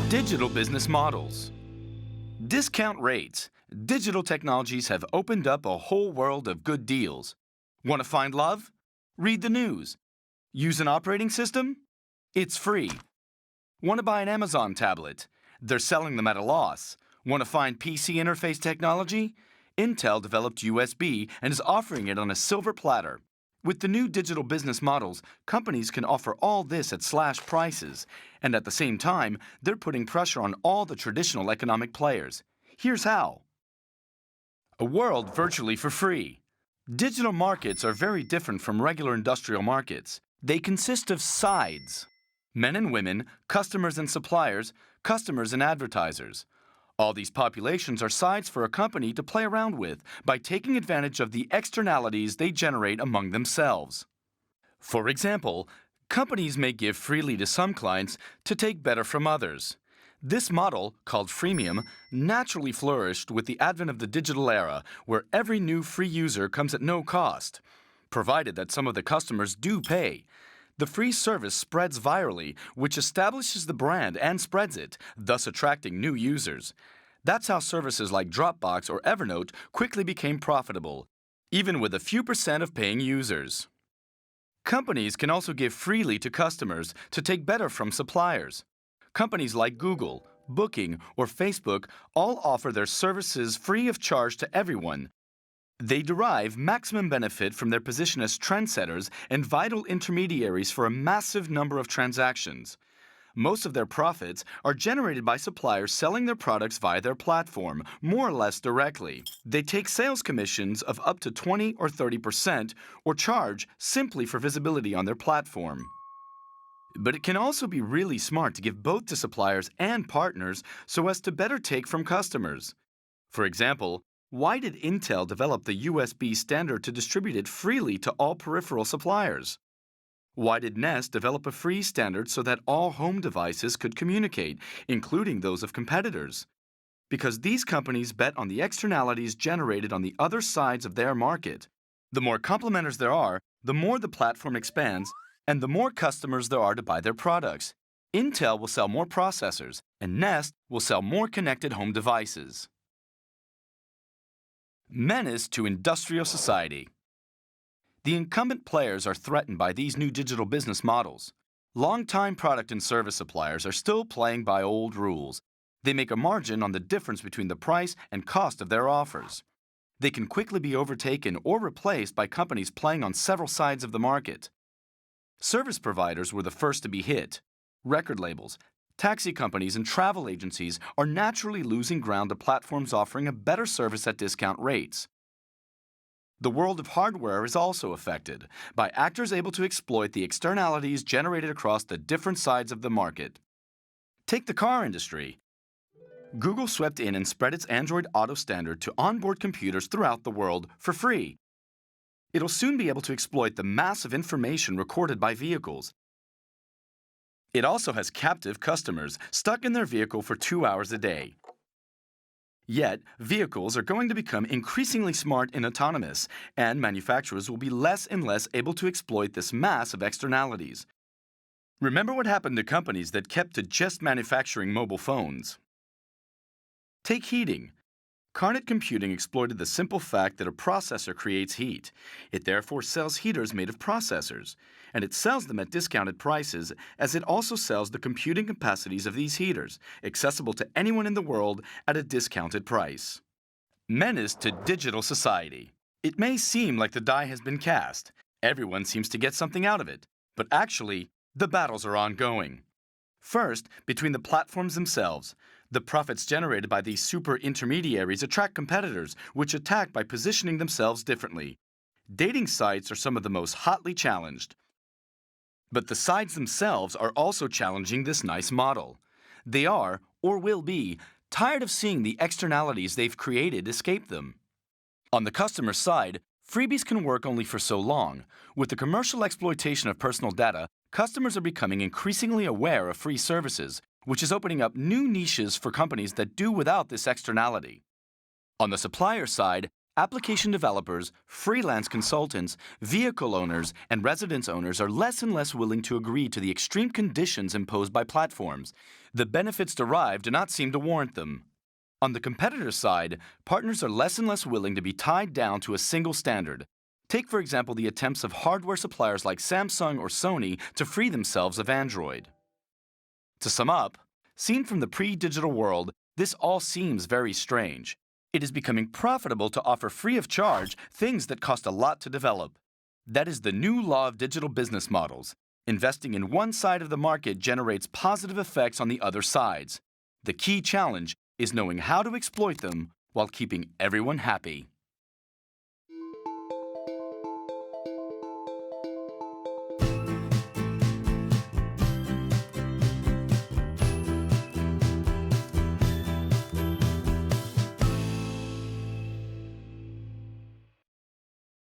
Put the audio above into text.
Digital business models. Discount rates. Digital technologies have opened up a whole world of good deals. Want to find love? Read the news. Use an operating system? It's free. Want to buy an Amazon tablet? They're selling them at a loss. Want to find PC interface technology? Intel developed USB and is offering it on a silver platter. With the new digital business models, companies can offer all this at slash prices, and at the same time, they're putting pressure on all the traditional economic players. Here's how. A world virtually for free. Digital markets are very different from regular industrial markets. They consist of sides: men and women, customers and suppliers, customers and advertisers. All these populations are sides for a company to play around with by taking advantage of the externalities they generate among themselves. For example, companies may give freely to some clients to take better from others. This model, called freemium, naturally flourished with the advent of the digital era, where every new free user comes at no cost, provided that some of the customers do pay. The free service spreads virally, which establishes the brand and spreads it, thus attracting new users. That's how services like Dropbox or Evernote quickly became profitable, even with a few percent of paying users. Companies can also give freely to customers to take better from suppliers. Companies like Google, Booking, or Facebook all offer their services free of charge to everyone. They derive maximum benefit from their position as trendsetters and vital intermediaries for a massive number of transactions. Most of their profits are generated by suppliers selling their products via their platform, more or less directly. They take sales commissions of up to 20 or 30% or charge simply for visibility on their platform. But it can also be really smart to give both to suppliers and partners so as to better take from customers. For example, why did Intel develop the USB standard to distribute it freely to all peripheral suppliers? Why did Nest develop a free standard so that all home devices could communicate, including those of competitors? Because these companies bet on the externalities generated on the other sides of their market. The more complementers there are, the more the platform expands, and the more customers there are to buy their products. Intel will sell more processors, and Nest will sell more connected home devices. Menace to industrial society. The incumbent players are threatened by these new digital business models. Long-time product and service suppliers are still playing by old rules. They make a margin on the difference between the price and cost of their offers. They can quickly be overtaken or replaced by companies playing on several sides of the market. Service providers were the first to be hit. Record labels, taxi companies, and travel agencies are naturally losing ground to platforms offering a better service at discount rates. The world of hardware is also affected by actors able to exploit the externalities generated across the different sides of the market. Take the car industry. Google swept in and spread its Android Auto standard to onboard computers throughout the world for free. It'll soon be able to exploit the massive information recorded by vehicles. It also has captive customers stuck in their vehicle for 2 hours a day. Yet, vehicles are going to become increasingly smart and autonomous, and manufacturers will be less and less able to exploit this mass of externalities. Remember what happened to companies that kept to just manufacturing mobile phones. Take heating. Carnot Computing exploited the simple fact that a processor creates heat. It therefore sells heaters made of processors, and it sells them at discounted prices, as it also sells the computing capacities of these heaters, accessible to anyone in the world at a discounted price. Menace to digital society. It may seem like the die has been cast. Everyone seems to get something out of it, but actually, the battles are ongoing. First, between the platforms themselves. The profits generated by these super intermediaries attract competitors, which attack by positioning themselves differently. Dating sites are some of the most hotly challenged. But the sites themselves are also challenging this nice model. They are, or will be, tired of seeing the externalities they've created escape them. On the customer side, freebies can work only for so long. With the commercial exploitation of personal data, customers are becoming increasingly aware of free services, which is opening up new niches for companies that do without this externality. On the supplier side, application developers, freelance consultants, vehicle owners, and residence owners are less and less willing to agree to the extreme conditions imposed by platforms. The benefits derived do not seem to warrant them. On the competitor side, partners are less and less willing to be tied down to a single standard. Take, for example, the attempts of hardware suppliers like Samsung or Sony to free themselves of Android. To sum up, seen from the pre-digital world, this all seems very strange. It is becoming profitable to offer free of charge things that cost a lot to develop. That is the new law of digital business models. Investing in one side of the market generates positive effects on the other sides. The key challenge is knowing how to exploit them while keeping everyone happy.